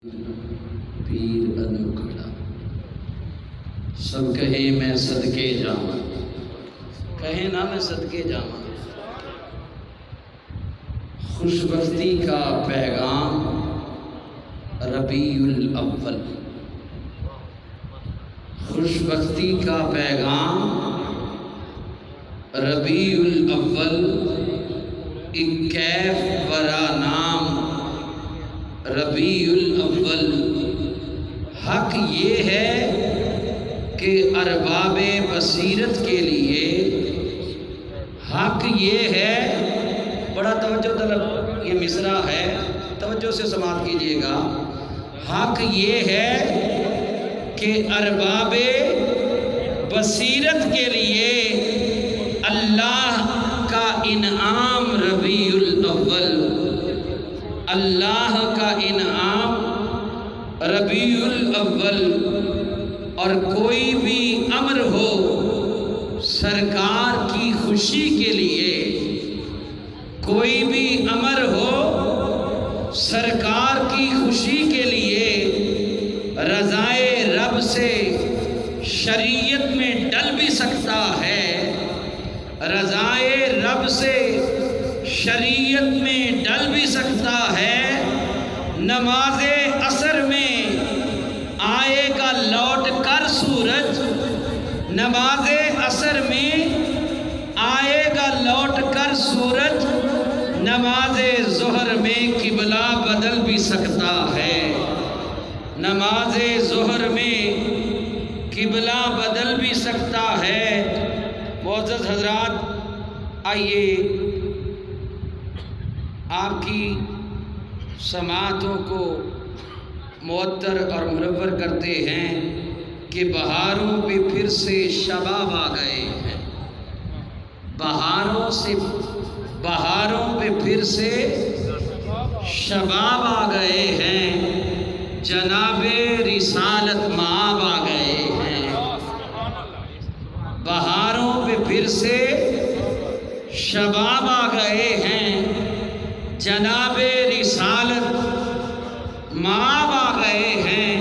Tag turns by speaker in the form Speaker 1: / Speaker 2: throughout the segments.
Speaker 1: پیر ادم کھڑا سب کہیں میں صدقے جاواں، کہیں نہ میں صدقے جاواں۔ خوش بختی کا پیغام ربیع الاول، خوش بختی کا پیغام ربیع الاول، ایک کیف برا نام ربیع الاول۔ حق یہ ہے کہ ارباب بصیرت کے لیے، حق یہ ہے، بڑا توجہ طلب یہ مصرع ہے، توجہ سے سماعت کیجئے گا۔ حق یہ ہے کہ ارباب بصیرت کے لیے اللہ کا انعام ربیع الاول، اللہ کا انعام ربیع الاول۔ اور کوئی بھی امر ہو سرکار کی خوشی کے لیے، کوئی بھی امر ہو سرکار کی خوشی کے لیے، رضائے رب سے شریعت میں ڈل بھی سکتا ہے، رضائے رب سے شریعت میں ڈل بھی سکتا ہے۔ نماز عصر میں آئے گا لوٹ کر سورج، نماز عصر میں آئے گا لوٹ کر سورج، نماز ظہر میں قبلہ بدل بھی سکتا ہے، نماز ظہر میں قبلہ بدل بھی سکتا ہے۔ معزز حضرات، آئیے آپ کی سماعتوں کو معطر اور منور کرتے ہیں کہ بہاروں پہ پھر سے شباب آ گئے ہیں، بہاروں پہ پھر سے شباب آ گئے ہیں، جناب رسالت مآب آ گئے ہیں، بہاروں پہ پھر سے شباب آ گئے ہیں، جناب رسالت مآب آ گئے ہیں۔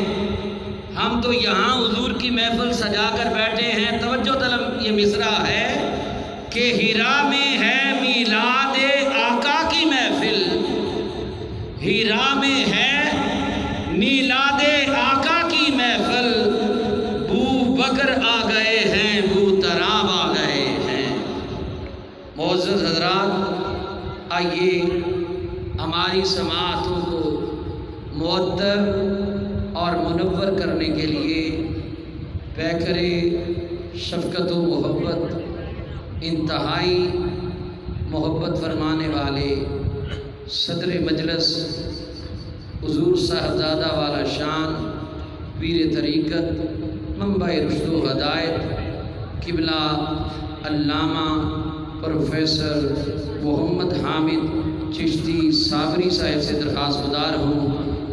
Speaker 1: ہم تو یہاں حضور کی محفل سجا کر بیٹھے ہیں، توجہ طلب یہ مصرع ہے کہ ہیرا میں ہے میلاد آقا کی محفل، ہیرا میں ہے میلاد آقا کی محفل، بو بکر آ گئے ہیں، بو تراب آ گئے ہیں۔ معزز حضرات، آئیے ہماری سماعتوں کو معطر اور منور کرنے کے لیے پیکر شفقت و محبت، انتہائی محبت فرمانے والے صدر مجلس حضور صاحبزادہ والا شان پیر طریقت منبع رشد و ہدایت قبلہ علامہ پروفیسر محمد حامد چشتی صابری صاحب سے درخواست گزار ہوں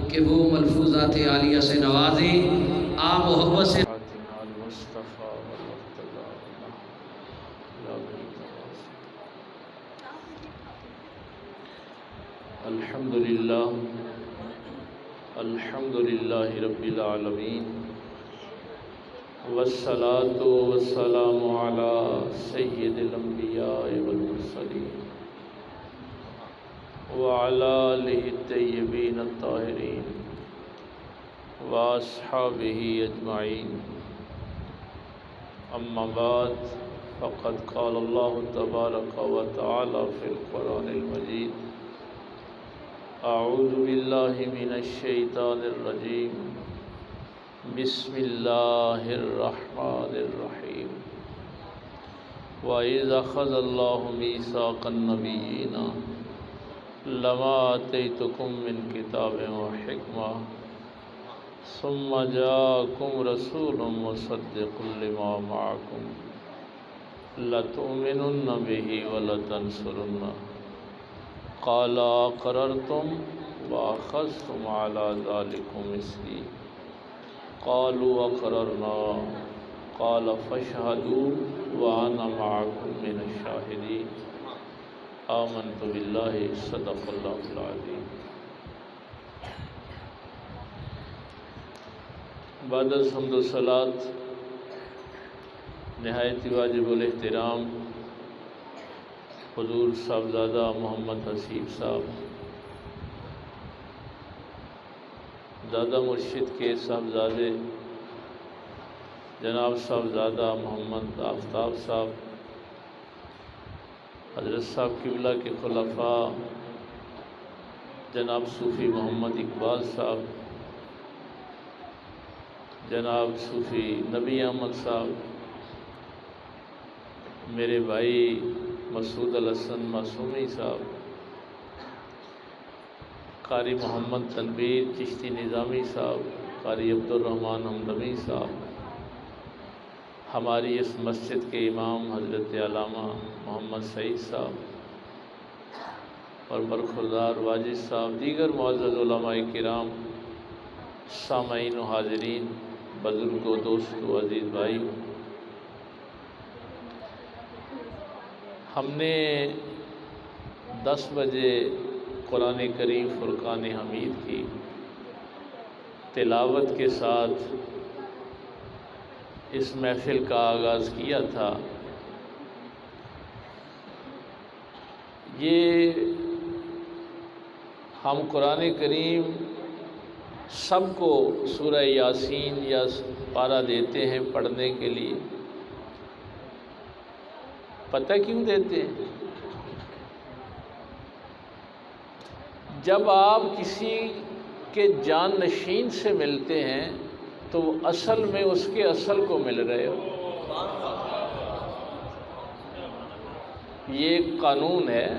Speaker 1: کہ وہ ملفوظات عالیہ سے نوازیں۔ آپ محبت سے
Speaker 2: الحمدللہ رب العالمین، والصلاة والسلام علی سید الانبیاء والمرسلین وعلی آلہ الطیبین الطاہرین واصحابہ اجمعین۔ اما بعد، فقد قال اللہ تبارک و تعالی فی القرآن المجید: اعوذ باللہ من الشیطان الرجیم، بسم اللہ الرحمن الرحیم۔ وَإِذْ أَخَذَ اللَّهُ مِيثَاقَ النَّبِيِّينَ لَمَا آتَيْتُكُم مِّن كِتَابٍ وَحِكْمَةٍ ثُمَّ جَاءَكُمْ رَسُولٌ مُّصَدِّقٌ لِّمَا مَعَكُمْ لَتُؤْمِنُنَّ بِهِ وَلَتَنصُرُنَّهُ قَالَ أَقْرَرْتُمْ وَأَخَذْتُمْ عَلَىٰ ذَٰلِكُمْ إِصْرِي قَالُوا أَقْرَرْنَا قَالَ فَاشْهَدُوا وَأَنَا مَعَكُم مِّنَ الشَّاهِدِينَ۔ آمنت باللہ، صدق اللہ العظیم۔ بعد الحمد والصلاۃ نہایت واجب الاحترام حضور صاحبزادہ محمد حسیب صاحب، دادا مرشد کے صاحبزادے جناب صاحبزادہ محمد آفتاب صاحب، حضرت صاحب قبلہ کے خلفاء جناب صوفی محمد اقبال صاحب، جناب صوفی نبی احمد صاحب، میرے بھائی مسعود الحسن معصومی صاحب، قاری محمد تنویر چشتی نظامی صاحب، قاری عبدالرحمن حمدمی صاحب، ہماری اس مسجد کے امام حضرت علامہ محمد سعید صاحب اور برخوردار واجد صاحب، دیگر معزز علماء کرام، سامعین و حاضرین، بزرگوں، دوستوں، عزیز بھائی، ہم نے 10 بجے قرآن کریم فرقان حمید کی تلاوت کے ساتھ اس محفل کا آغاز کیا تھا۔ یہ ہم قرآن کریم سب کو سورہ یاسین یا پارہ دیتے ہیں پڑھنے کے لیے۔ پتہ کیوں دیتے ہیں؟ جب آپ کسی کے جان نشین سے ملتے ہیں تو اصل میں اس کے اصل کو مل رہے ہو۔ یہ ایک قانون ہے،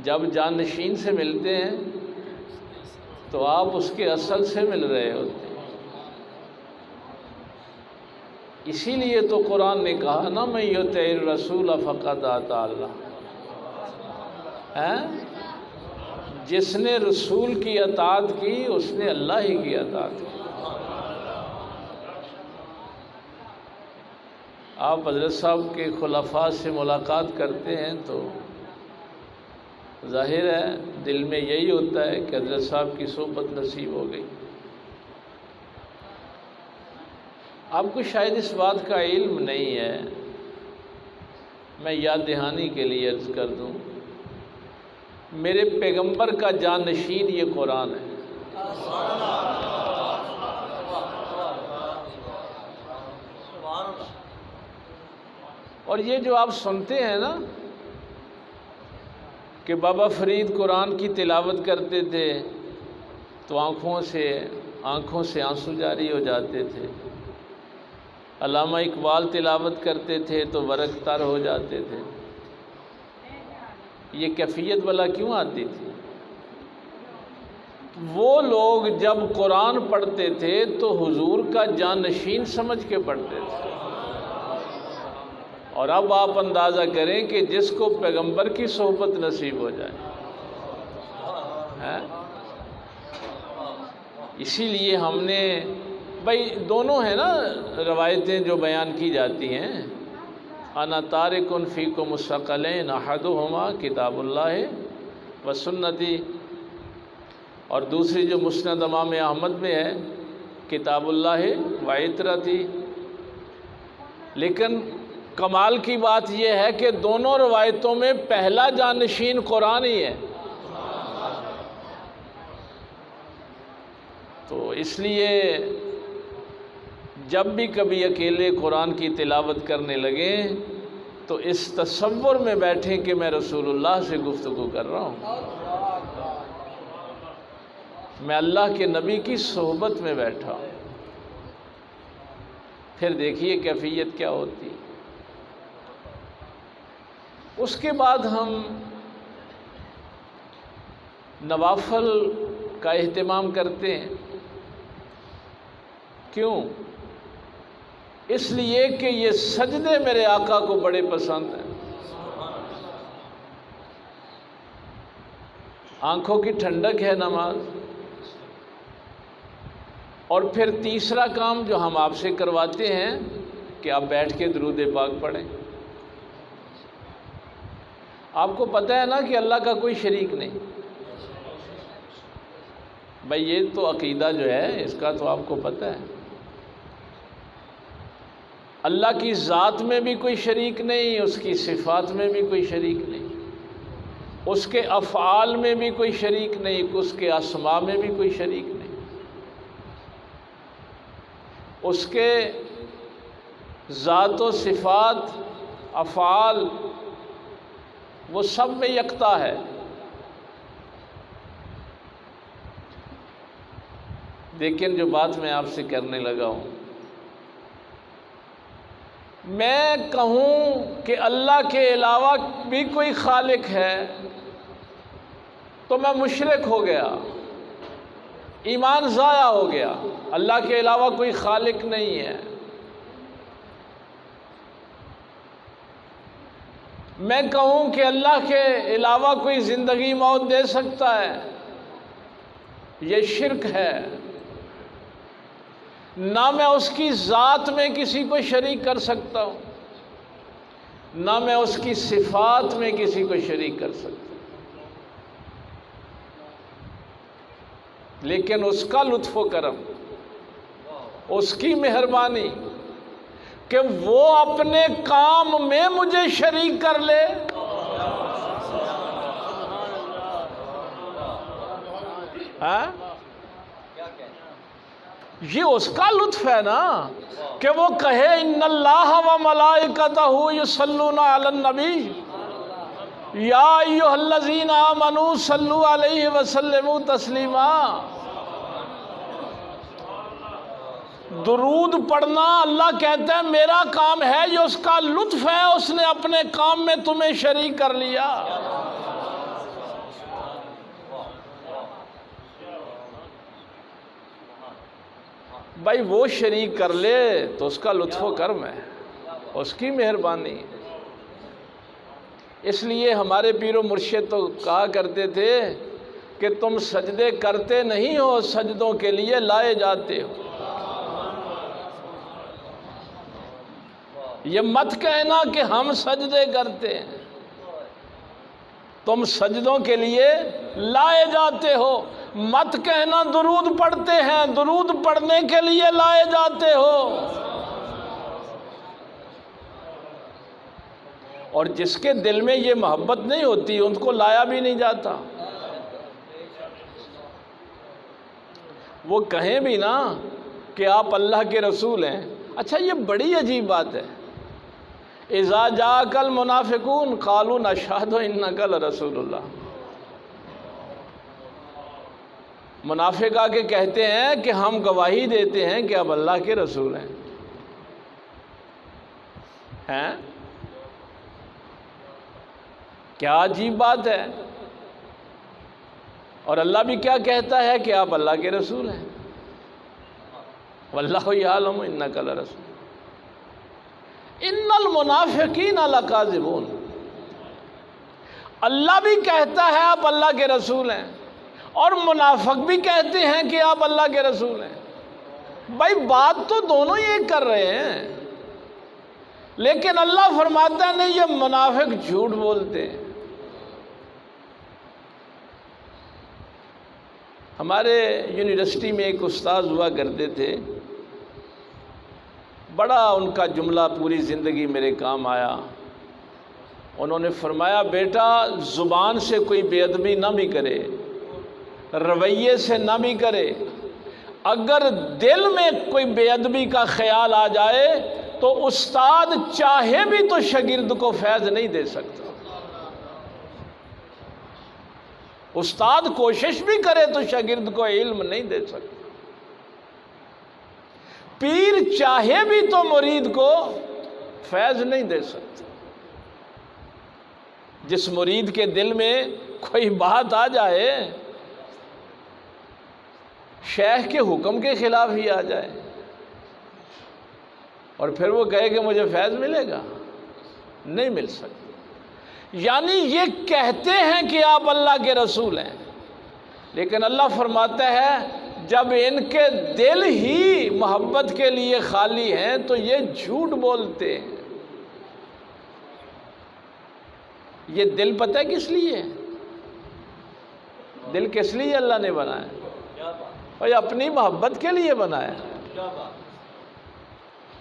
Speaker 2: جب جان نشین سے ملتے ہیں تو آپ اس کے اصل سے مل رہے ہوتے ہیں۔ اسی لیے تو قرآن نے کہا نا من یطع الرسول فقد اطاع اللہ، جس نے رسول کی اطاعت کی اس نے اللہ ہی کی اطاعت کی۔ آپ حضرت صاحب کے خلفاء سے ملاقات کرتے ہیں تو ظاہر ہے دل میں یہی ہوتا ہے کہ حضرت صاحب کی صحبت نصیب ہو گئی۔ آپ کو شاید اس بات کا علم نہیں ہے، میں یاد دہانی کے لیے عرض کر دوں، میرے پیغمبر کا جان نشین یہ قرآن ہے۔ اور یہ جو آپ سنتے ہیں نا کہ بابا فرید قرآن کی تلاوت کرتے تھے تو آنکھوں سے آنسو جاری ہو جاتے تھے، علامہ اقبال تلاوت کرتے تھے تو ورق تر ہو جاتے تھے، یہ کیفیت والا کیوں آتی تھی؟ وہ لوگ جب قرآن پڑھتے تھے تو حضور کا جانشین سمجھ کے پڑھتے تھے، اور اب آپ اندازہ کریں کہ جس کو پیغمبر کی صحبت نصیب ہو جائے، اسی لیے ہم نے بھائی دونوں ہیں نا روایتیں جو بیان کی جاتی ہیں، انا تارک فیکم الثقلین احدہما کتاب اللہ و سنتی، اور دوسری جو مسند امام احمد میں ہے کتاب اللہ و عترتی۔ لیکن کمال کی بات یہ ہے کہ دونوں روایتوں میں پہلا جانشین قرآن ہی ہے، تو اس لیے جب بھی کبھی اکیلے قرآن کی تلاوت کرنے لگیں تو اس تصور میں بیٹھیں کہ میں رسول اللہ سے گفتگو کر رہا ہوں، میں اللہ کے نبی کی صحبت میں بیٹھا ہوں، پھر دیکھیے کیفیت کیا ہوتی۔ اس کے بعد ہم نوافل کا اہتمام کرتے ہیں، کیوں؟ اس لیے کہ یہ سجدے میرے آقا کو بڑے پسند ہیں، آنکھوں کی ٹھنڈک ہے نماز، اور پھر تیسرا کام جو ہم آپ سے کرواتے ہیں کہ آپ بیٹھ کے درود پاک پڑھیں۔ آپ کو پتہ ہے نا کہ اللہ کا کوئی شریک نہیں، بھائی یہ تو عقیدہ جو ہے اس کا تو آپ کو پتہ ہے، اللہ کی ذات میں بھی کوئی شریک نہیں، اس کی صفات میں بھی کوئی شریک نہیں، اس کے افعال میں بھی کوئی شریک نہیں، اس کے اسماء میں بھی کوئی شریک نہیں، اس کے ذات و صفات افعال وہ سب میں یکتا ہے۔ لیکن جو بات میں آپ سے کرنے لگا ہوں، میں کہوں کہ اللہ کے علاوہ بھی کوئی خالق ہے تو میں مشرک ہو گیا، ایمان ضائع ہو گیا۔ اللہ کے علاوہ کوئی خالق نہیں ہے۔ میں کہوں کہ اللہ کے علاوہ کوئی زندگی موت دے سکتا ہے، یہ شرک ہے۔ نہ میں اس کی ذات میں کسی کو شریک کر سکتا ہوں، نہ میں اس کی صفات میں کسی کو شریک کر سکتا ہوں، لیکن اس کا لطف و کرم، اس کی مہربانی کہ وہ اپنے کام میں مجھے شریک کر لے۔ ہاں، یہ اس کا لطف ہے نا کہ وہ کہے ان اللہ و ملائکتہ یصلون علی النبی یا ایھا الذین آمنوا صلوا علیہ وسلموا تسلیما۔ درود پڑھنا اللہ کہتا ہے میرا کام ہے، یہ اس کا لطف ہے، اس نے اپنے کام میں تمہیں شریک کر لیا۔ بھائی وہ شریک کر لے تو اس کا لطف و کرم ہے، اس کی مہربانی۔ اس لیے ہمارے پیر و مرشد تو کہا کرتے تھے کہ تم سجدے کرتے نہیں ہو، سجدوں کے لیے لائے جاتے ہو۔ یہ مت کہنا کہ ہم سجدے کرتے ہیں، تم سجدوں کے لیے لائے جاتے ہو۔ مت کہنا درود پڑھتے ہیں، درود پڑھنے کے لیے لائے جاتے ہو۔ اور جس کے دل میں یہ محبت نہیں ہوتی ان کو لایا بھی نہیں جاتا۔ وہ کہیں بھی نا کہ آپ اللہ کے رسول ہیں، اچھا یہ بڑی عجیب بات ہے، اذا جاءک المنافقون قالوا نشہد انک لرسول اللہ۔ منافق آ کے کہتے ہیں کہ ہم گواہی دیتے ہیں کہ اب اللہ کے رسول ہیں۔ ہیں؟ کیا عجیب بات ہے۔ اور اللہ بھی کیا کہتا ہے کہ آپ اللہ کے رسول ہیں، واللہ یعلم انک لرسول۔ ان المنافقین لکاذبون، اللہ بھی کہتا ہے آپ اللہ کے رسول ہیں، اور منافق بھی کہتے ہیں کہ آپ اللہ کے رسول ہیں۔ بھائی بات تو دونوں یہ کر رہے ہیں، لیکن اللہ فرماتا ہے نہیں، یہ منافق جھوٹ بولتے ہیں۔ ہمارے یونیورسٹی میں ایک استاد ہوا کرتے تھے، بڑا ان کا جملہ پوری زندگی میرے کام آیا۔ انہوں نے فرمایا بیٹا زبان سے کوئی بے ادبی نہ بھی کرے، رویے سے نہ بھی کرے، اگر دل میں کوئی بے ادبی کا خیال آ جائے تو استاد چاہے بھی تو شاگرد کو فیض نہیں دے سکتا۔ استاد کوشش بھی کرے تو شاگرد کو علم نہیں دے سکتا۔ پیر چاہے بھی تو مرید کو فیض نہیں دے سکتا۔ جس مرید کے دل میں کوئی بات آ جائے، شیخ کے حکم کے خلاف ہی آ جائے، اور پھر وہ کہے کہ مجھے فیض ملے گا، نہیں مل سکتا۔ یعنی یہ کہتے ہیں کہ آپ اللہ کے رسول ہیں، لیکن اللہ فرماتا ہے جب ان کے دل ہی محبت کے لیے خالی ہیں تو یہ جھوٹ بولتے ہیں۔ یہ دل پتہ ہے کس لیے؟ دل کس لیے اللہ نے بنایا؟ بھائی اپنی محبت کے لیے بنایا۔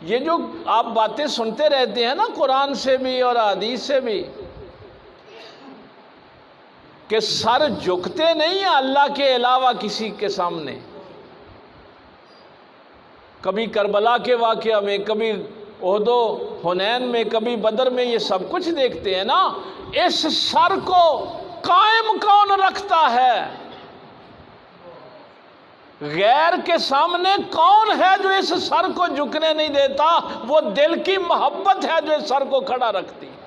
Speaker 2: یہ جو آپ باتیں سنتے رہتے ہیں نا قرآن سے بھی اور حدیث سے بھی، کہ سر جھکتے نہیں ہیں اللہ کے علاوہ کسی کے سامنے، کبھی کربلا کے واقعہ میں، کبھی احد و حنین میں، کبھی بدر میں، یہ سب کچھ دیکھتے ہیں نا۔ اس سر کو قائم کون رکھتا ہے؟ غیر کے سامنے کون ہے جو اس سر کو جھکنے نہیں دیتا؟ وہ دل کی محبت ہے جو اس سر کو کھڑا رکھتی ہے۔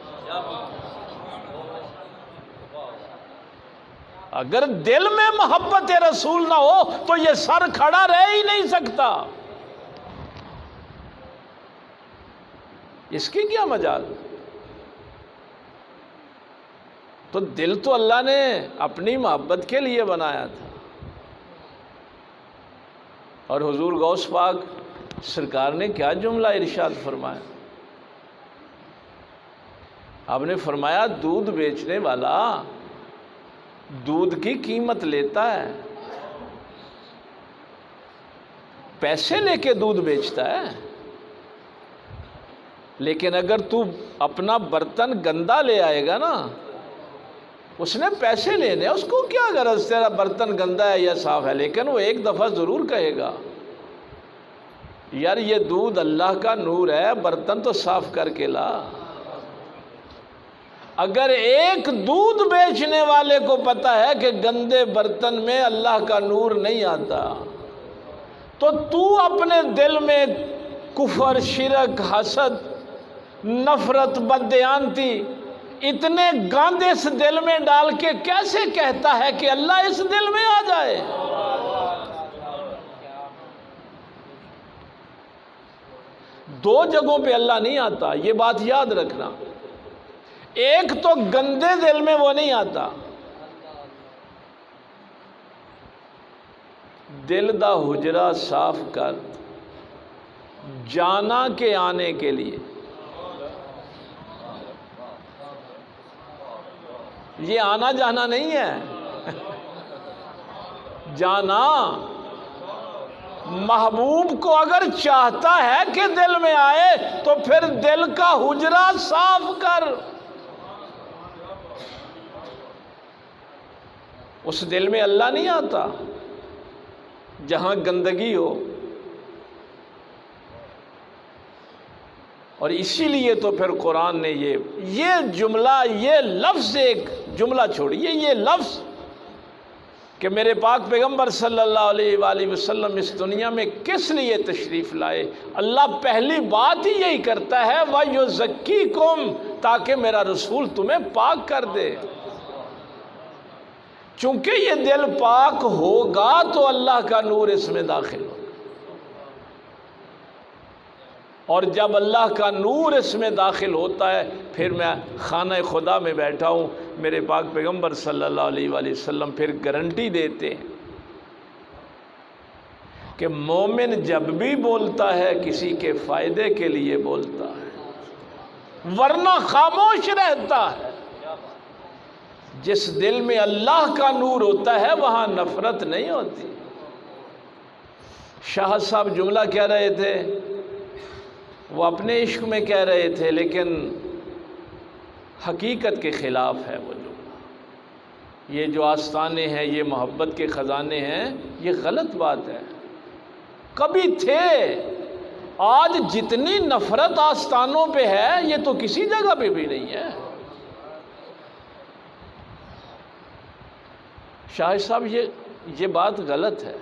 Speaker 2: اگر دل میں محبت رسول نہ ہو تو یہ سر کھڑا رہ ہی نہیں سکتا۔ اس کی کیا مجال؟ تو دل تو اللہ نے اپنی محبت کے لیے بنایا تھا۔ اور حضور غوث پاک سرکار نے کیا جملہ ارشاد فرمایا؟ آپ نے فرمایا دودھ بیچنے والا دودھ کی قیمت لیتا ہے، پیسے لے کے دودھ بیچتا ہے، لیکن اگر تو اپنا برتن گندا لے آئے گا نا، اس نے پیسے لینے، اس کو کیا غرض تیرا برتن گندا ہے یا صاف ہے، لیکن وہ ایک دفعہ ضرور کہے گا یار یہ دودھ اللہ کا نور ہے، برتن تو صاف کر کے لا۔ اگر ایک دودھ بیچنے والے کو پتا ہے کہ گندے برتن میں اللہ کا نور نہیں آتا، تو اپنے دل میں کفر، شرک، حسد، نفرت، بددیانتی اتنے گاندے اس دل میں ڈال کے کیسے کہتا ہے کہ اللہ اس دل میں آ جائے؟ دو جگہوں پہ اللہ نہیں آتا، یہ بات یاد رکھنا۔ ایک تو گندے دل میں وہ نہیں آتا، دل دا حجرہ صاف کر جانا کے آنے کے لیے۔ یہ آنا جانا نہیں ہے، جانا۔ محبوب کو اگر چاہتا ہے کہ دل میں آئے تو پھر دل کا حجرہ صاف کر۔ اس دل میں اللہ نہیں آتا جہاں گندگی ہو۔ اور اسی لیے تو پھر قرآن نے یہ جملہ، یہ لفظ، ایک جملہ چھوڑیے، یہ لفظ کہ میرے پاک پیغمبر صلی اللہ علیہ وآلہ وسلم اس دنیا میں کس لیے تشریف لائے، اللہ پہلی بات ہی یہی کرتا ہے وَيُزَكِّيكُمْ، تاکہ میرا رسول تمہیں پاک کر دے۔ چونکہ یہ دل پاک ہوگا تو اللہ کا نور اس میں داخل ہوگا، اور جب اللہ کا نور اس میں داخل ہوتا ہے پھر میں خانہ خدا میں بیٹھا ہوں، میرے پاک پیغمبر صلی اللہ علیہ وآلہ وسلم پھر گارنٹی دیتے ہیں کہ مومن جب بھی بولتا ہے کسی کے فائدے کے لیے بولتا ہے، ورنہ خاموش رہتا ہے۔ جس دل میں اللہ کا نور ہوتا ہے وہاں نفرت نہیں ہوتی۔ شاہ صاحب جملہ کہہ رہے تھے، وہ اپنے عشق میں کہہ رہے تھے لیکن حقیقت کے خلاف ہے وہ جملہ۔ یہ جو آستانے ہیں، یہ محبت کے خزانے ہیں، یہ غلط بات ہے۔ کبھی تھے، آج جتنی نفرت آستانوں پہ ہے یہ تو کسی جگہ پہ بھی نہیں ہے۔ شاہ صاحب یہ بات غلط ہے۔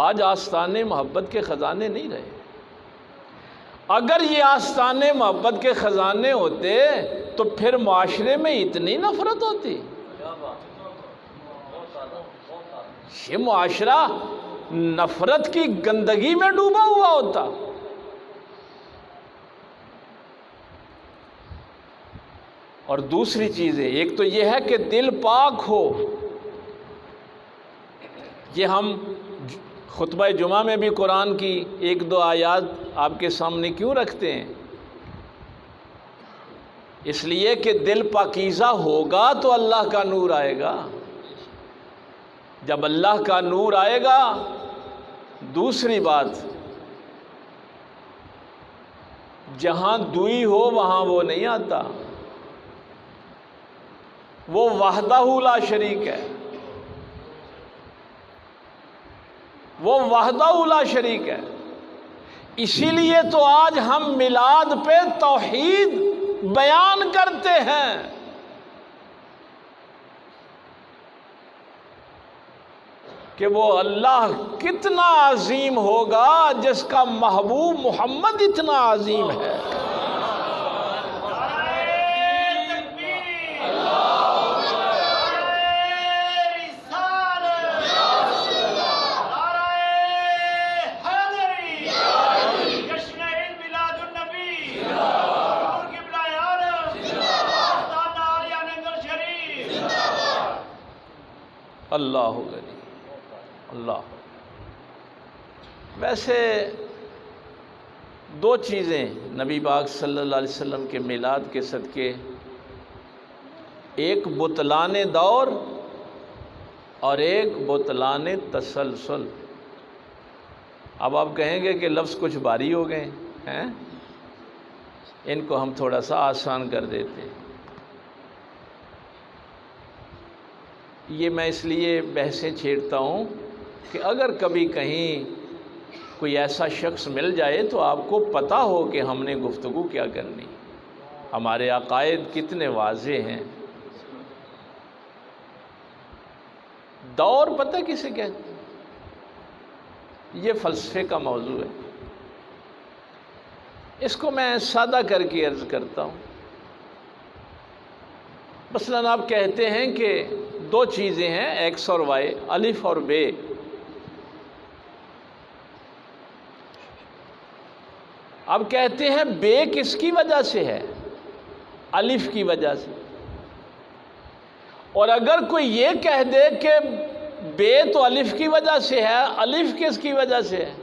Speaker 2: آج آستانے محبت کے خزانے نہیں رہے۔ اگر یہ آستانے محبت کے خزانے ہوتے تو پھر معاشرے میں اتنی نفرت ہوتی؟ یہ معاشرہ نفرت کی گندگی میں ڈوبا ہوا ہوتا۔ اور دوسری چیزیں، ایک تو یہ ہے کہ دل پاک ہو۔ یہ ہم خطبہ جمعہ میں بھی قرآن کی ایک دو آیات آپ کے سامنے کیوں رکھتے ہیں؟ اس لیے کہ دل پاکیزہ ہوگا تو اللہ کا نور آئے گا۔ جب اللہ کا نور آئے گا، دوسری بات، جہاں دوئی ہو وہاں وہ نہیں آتا، وہ وحدہ لا شریک ہے، وہ وحدہ لا شریک ہے۔ اسی لیے تو آج ہم میلاد پہ توحید بیان کرتے ہیں، کہ وہ اللہ کتنا عظیم ہوگا جس کا محبوب محمد اتنا عظیم ہے۔ اللہ غنی اللہ۔ ویسے دو چیزیں نبی پاک صلی اللہ علیہ وسلم کے میلاد کے صدقے، ایک بطلان دور اور ایک بطلان تسلسل۔ اب آپ کہیں گے کہ لفظ کچھ بھاری ہو گئے ہیں، ان کو ہم تھوڑا سا آسان کر دیتے ہیں۔ یہ میں اس لیے بحثیں چھیڑتا ہوں کہ اگر کبھی کہیں کوئی ایسا شخص مل جائے تو آپ کو پتہ ہو کہ ہم نے گفتگو کیا کرنی، ہمارے عقائد کتنے واضح ہیں۔ دور پتہ کسے کہتے ہیں؟ یہ فلسفے کا موضوع ہے، اس کو میں سادہ کر کے عرض کرتا ہوں۔ مثلاً آپ کہتے ہیں کہ دو چیزیں ہیں، ایکس اور وائی، الف اور بے۔ اب کہتے ہیں بے کس کی وجہ سے ہے؟ الف کی وجہ سے۔ اور اگر کوئی یہ کہہ دے کہ بے تو الف کی وجہ سے ہے، الف کس کی وجہ سے ہے،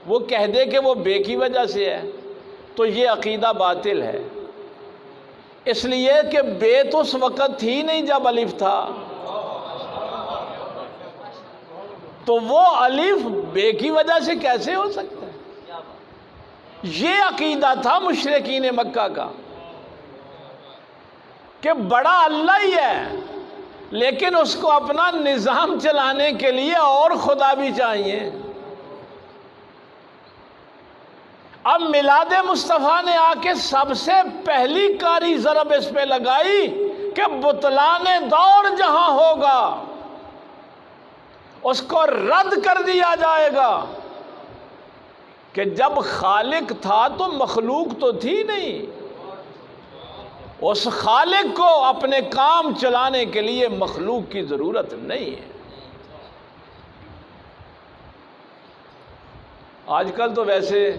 Speaker 2: وہ کہہ دے کہ وہ بے کی وجہ سے ہے، تو یہ عقیدہ باطل ہے، اس لیے کہ بے تو اس وقت تھی نہیں جب الف تھا، تو وہ الف بے کی وجہ سے کیسے ہو سکتا ہے؟ یہ عقیدہ تھا مشرکین مکہ کا کہ بڑا اللہ ہی ہے، لیکن اس کو اپنا نظام چلانے کے لیے اور خدا بھی چاہیے۔ اب میلاد مصطفیٰ نے آ کے سب سے پہلی کاری ضرب اس پہ لگائی کہ بطلان دور جہاں ہوگا اس کو رد کر دیا جائے گا، کہ جب خالق تھا تو مخلوق تو تھی نہیں، اس خالق کو اپنے کام چلانے کے لیے مخلوق کی ضرورت نہیں ہے۔ آج کل تو ویسے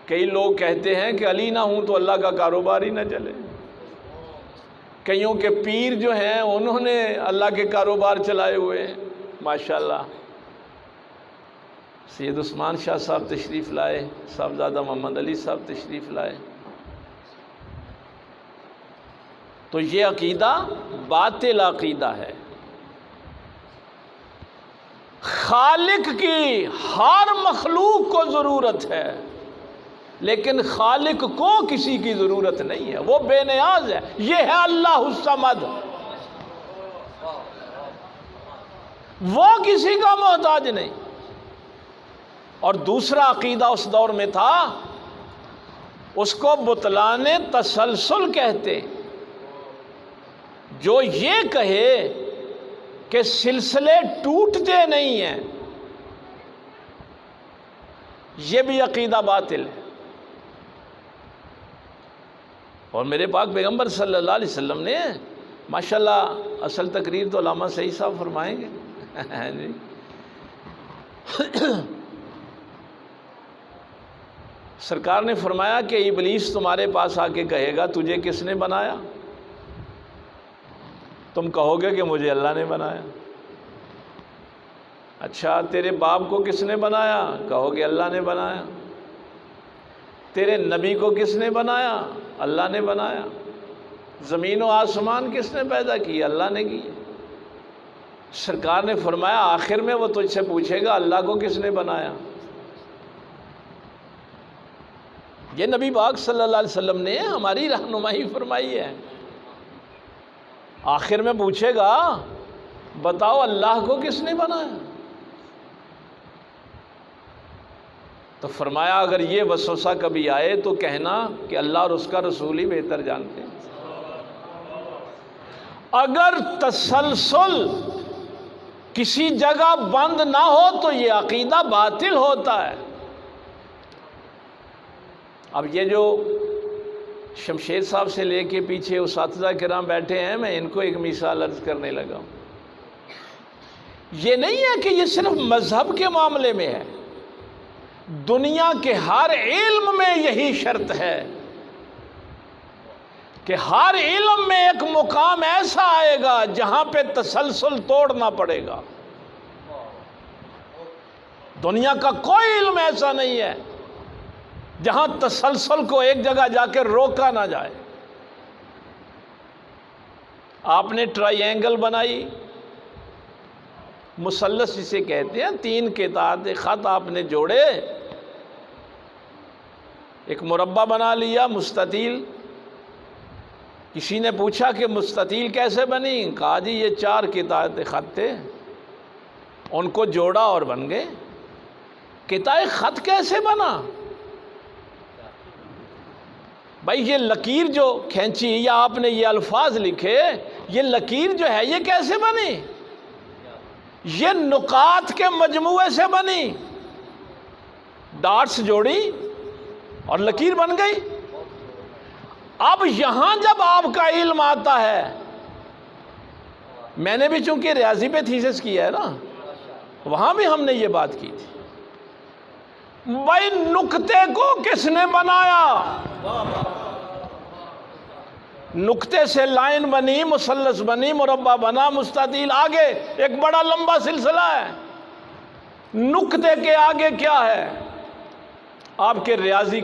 Speaker 2: کئی لوگ کہتے ہیں کہ علی نہ ہوں تو اللہ کا کاروبار ہی نہ چلے۔ کئیوں کے پیر جو ہیں انہوں نے اللہ کے کاروبار چلائے ہوئے ہیں، ماشاءاللہ۔ سید عثمان شاہ صاحب تشریف لائے، صاحبزادہ محمد علی صاحب تشریف لائے۔ تو یہ عقیدہ باطل عقیدہ ہے۔ خالق کی ہر مخلوق کو ضرورت ہے، لیکن خالق کو کسی کی ضرورت نہیں ہے، وہ بے نیاز ہے۔ یہ ہے اللہ الصمد، وہ کسی کا محتاج نہیں۔ اور دوسرا عقیدہ اس دور میں تھا، اس کو بطلان تسلسل کہتے، جو یہ کہے کہ سلسلے ٹوٹتے نہیں ہیں، یہ بھی عقیدہ باطل ہے۔ اور میرے پاک پیغمبر صلی اللہ علیہ وسلم نے ماشاءاللہ، اصل تقریر تو علامہ سعید صاحب فرمائیں گے جی۔ سرکار نے فرمایا کہ ابلیس تمہارے پاس آ کے کہے گا تجھے کس نے بنایا؟ تم کہو گے کہ مجھے اللہ نے بنایا۔ اچھا، تیرے باپ کو کس نے بنایا؟ کہو گے اللہ نے بنایا۔ تیرے نبی کو کس نے بنایا؟ اللہ نے بنایا۔ زمین و آسمان کس نے پیدا کی؟ اللہ نے کی۔ سرکار نے فرمایا آخر میں وہ تجھ سے پوچھے گا اللہ کو کس نے بنایا؟ یہ نبی پاک صلی اللہ علیہ وسلم نے ہماری رہنمائی فرمائی ہے۔ آخر میں پوچھے گا بتاؤ اللہ کو کس نے بنایا؟ تو فرمایا اگر یہ وسوسہ کبھی آئے تو کہنا کہ اللہ اور اس کا رسول ہی بہتر جانتے ہیں۔ اگر تسلسل کسی جگہ بند نہ ہو تو یہ عقیدہ باطل ہوتا ہے۔ اب یہ جو شمشیر صاحب سے لے کے پیچھے اساتذہ کرام بیٹھے ہیں، میں ان کو ایک مثال عرض کرنے لگا ہوں۔ یہ نہیں ہے کہ یہ صرف مذہب کے معاملے میں ہے، دنیا کے ہر علم میں یہی شرط ہے کہ ہر علم میں ایک مقام ایسا آئے گا جہاں پہ تسلسل توڑنا پڑے گا۔ دنیا کا کوئی علم ایسا نہیں ہے جہاں تسلسل کو ایک جگہ جا کے روکا نہ جائے۔ آپ نے ٹرائی اینگل بنائی، مثلث جسے کہتے ہیں، 3 قطعات خط آپ نے جوڑے، ایک مربع بنا لیا مستطیل۔ کسی نے پوچھا کہ مستطیل کیسے بنی؟ کہا جی یہ 4 قطعات خط تھے، ان کو جوڑا اور بن گئے۔ قطع خط کیسے بنا؟ بھائی یہ لکیر جو کھینچی یا آپ نے یہ الفاظ لکھے، یہ لکیر جو ہے یہ کیسے بنی؟ یہ نقاط کے مجموعے سے بنی، ڈاٹس جوڑی اور لکیر بن گئی۔ اب یہاں جب آپ کا علم آتا ہے، میں نے بھی چونکہ ریاضی پہ تھیسس کیا ہے نا، وہاں بھی ہم نے یہ بات کی تھی، بھائی نقطے کو کس نے بنایا؟ نقطے سے لائن بنی، مثلث بنی، مربع بنا، مستطیل، آگے ایک بڑا لمبا سلسلہ ہے۔ نقطے کے آگے کیا ہے؟ آپ کے ریاضی کا